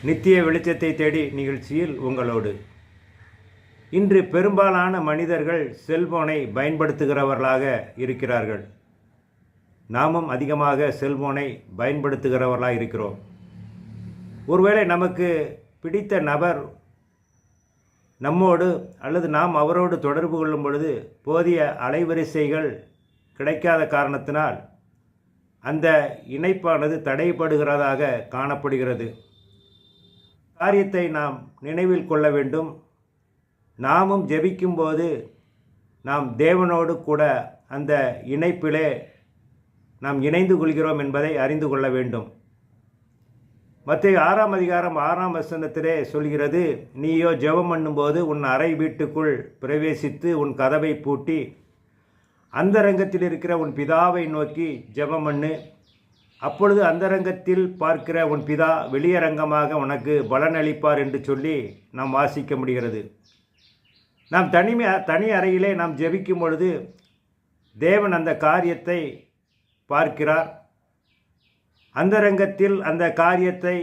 நித்திய வெளிச்சத்தை தேடி நிகழ்ச்சியில் உங்களோடு. இன்று பெரும்பாலான மனிதர்கள் செல்போனை பயன்படுத்துகிறவர்களாக இருக்கிறார்கள். நாமும் அதிகமாக செல்போனை பயன்படுத்துகிறவர்களாக இருக்கிறோம். ஒருவேளை நமக்கு பிடித்த நபர் நம்மோடு அல்லது நாம் அவரோடு தொடர்பு கொள்ளும் பொழுது போதிய அலைவரிசைகள் கிடைக்காத காரணத்தினால் அந்த இணைப்பானது தடைபடுகிறதாக காணப்படுகிறது. காரியத்தை நாம் நினைவில் கொள்ள வேண்டும். நாமும் ஜெபிக்கும்போது நாம் தேவனோடு கூட அந்த இணைப்பிலே நாம் இணைந்து கொள்கிறோம் என்பதை அறிந்து கொள்ள வேண்டும். மத்தேயு 6 அதிகாரம் 6 சொல்கிறது, நீயோ ஜெபம் பண்ணும்போது உன் அறை வீட்டுக்குள் பிரவேசித்து உன் கதவை பூட்டி அந்தரங்கத்தில் இருக்கிற உன் பிதாவை நோக்கி ஜெபம் பண்ணு. அப்பொழுது அந்தரங்கத்தில் பார்க்கிற உன் பிதா வெளியரங்கமாக உனக்கு பலனளிப்பார் என்று சொல்லி நாம் வாசிக்க முடிகிறது. நாம் தனி அறையிலே நாம் ஜெபிக்கும் பொழுது தேவன் அந்த காரியத்தை பார்க்கிறார். அந்தரங்கத்தில் அந்த காரியத்தை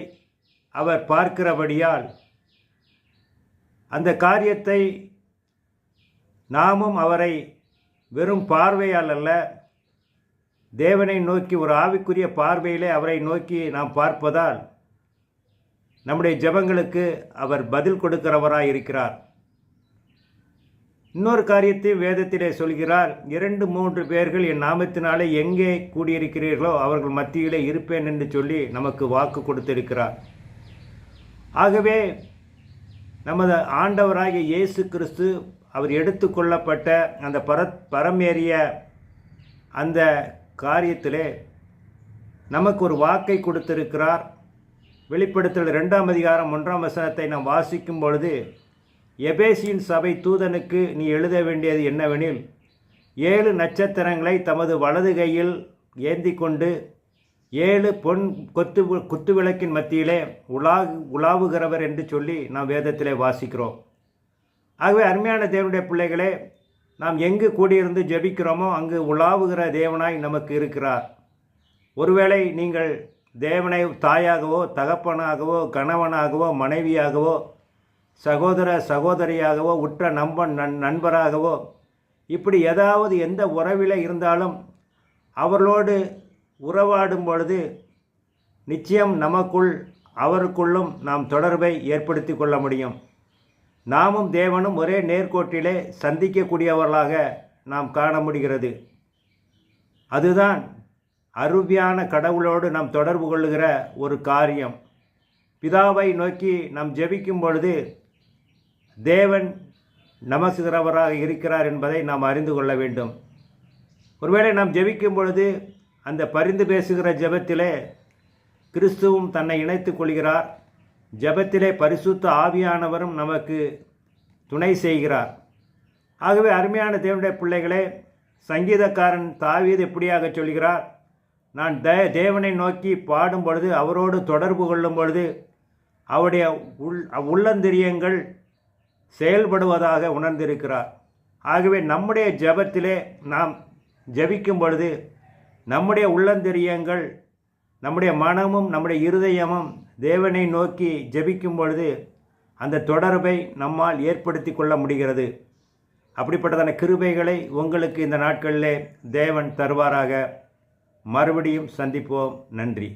அவர் பார்க்கிறபடியால் அந்த காரியத்தை நாமும் அவரை வெறும் பார்வையால் அல்ல, தேவனை நோக்கி ஒரு ஆவிக்குரிய பார்வையிலே அவரை நோக்கி நாம் பார்ப்பதால் நம்முடைய ஜெபங்களுக்கு அவர் பதில் கொடுக்கிறவராய் இருக்கிறார். இன்னொரு காரியத்தை வேதத்திலே சொல்கிறார், 2-3 பேர்கள் என் நாமத்தினாலே எங்கே கூடியிருக்கிறீர்களோ அவர்கள் மத்தியிலே இருப்பேன் என்று சொல்லி நமக்கு வாக்கு கொடுத்திருக்கிறார். ஆகவே நமது ஆண்டவராகிய இயேசு கிறிஸ்து அவர் எடுத்துக்கொள்ளப்பட்ட அந்த பரமேறிய அந்த காரியத்திலே நமக்கு ஒரு வாக்கை கொடுத்திருக்கிறார். வெளிப்படுத்தல் 2 அதிகாரம் 1 நாம் வாசிக்கும் பொழுது, எபேசியின் சபை தூதனுக்கு நீ எழுத வேண்டியது என்னவெனில், 7 நட்சத்திரங்களை தமது வலது கையில் ஏந்தி கொண்டு 7 பொன் குத்துவிளக்கின் மத்தியிலே உலாவுகிறவர் என்று சொல்லி நாம் வேதத்திலே வாசிக்கிறோம். ஆகவே அருமையான தேவனுடைய பிள்ளைகளே, நாம் எங்கு கூடியிருந்து ஜெபிக்கிறோமோ அங்கு உலாவுகிற தேவனாய் நமக்கு இருக்கிறார். ஒருவேளை நீங்கள் தேவனை தாயாகவோ தகப்பனாகவோ கணவனாகவோ மனைவியாகவோ சகோதர சகோதரியாகவோ உற்ற நண்பராகவோ இப்படி ஏதாவது எந்த உறவில் இருந்தாலும் அவர்களோடு உறவாடும் பொழுது நிச்சயம் நமக்குள் அவருக்குள்ளும் நாம் தொடர்பை ஏற்படுத்தி கொள்ள முடியும். நாமும் தேவனும் ஒரே நேர்கோட்டிலே சந்திக்கக்கூடியவர்களாக நாம் காண முடிகிறது. அதுதான் அருமையான கடவுளோடு நாம் தொடர்பு கொள்ளுகிற ஒரு காரியம். பிதாவை நோக்கி நாம் ஜெபிக்கும் பொழுது தேவன் நமக்குகிறவராக இருக்கிறார் என்பதை நாம் அறிந்து கொள்ள வேண்டும். ஒருவேளை நாம் ஜெபிக்கும் பொழுது அந்த பரிந்து பேசுகிற ஜெபத்திலே கிறிஸ்துவும் தன்னை இணைத்துக் கொள்கிறார். ஜெபத்திலே பரிசுத்த ஆவியானவரும் நமக்கு துணை செய்கிறார். ஆகவே அருமையான தேவனுடைய பிள்ளைகளே, சங்கீதக்காரன் தாவீது எப்படியாக சொல்கிறார், நான் தேவனை நோக்கி பாடும் பொழுது அவரோடு தொடர்பு கொள்ளும் பொழுது அவருடைய உள்ளந்திரியங்கள் செயல்படுவதாக உணர்ந்திருக்கிறார். ஆகவே நம்முடைய ஜெபத்திலே நாம் ஜெபிக்கும் பொழுது நம்முடைய உள்ளந்திரியங்கள், நம்முடைய மனமும் நம்முடைய இருதயமும் தேவனை நோக்கி ஜெபிக்கும் பொழுது அந்த தொடர்பை நம்மால் ஏற்படுத்தி கொள்ள முடிகிறது. அப்படிப்பட்டதான கிருபைகளை உங்களுக்கு இந்த நாட்களிலே தேவன் தருவாராக. மறுபடியும் சந்திப்போம். நன்றி.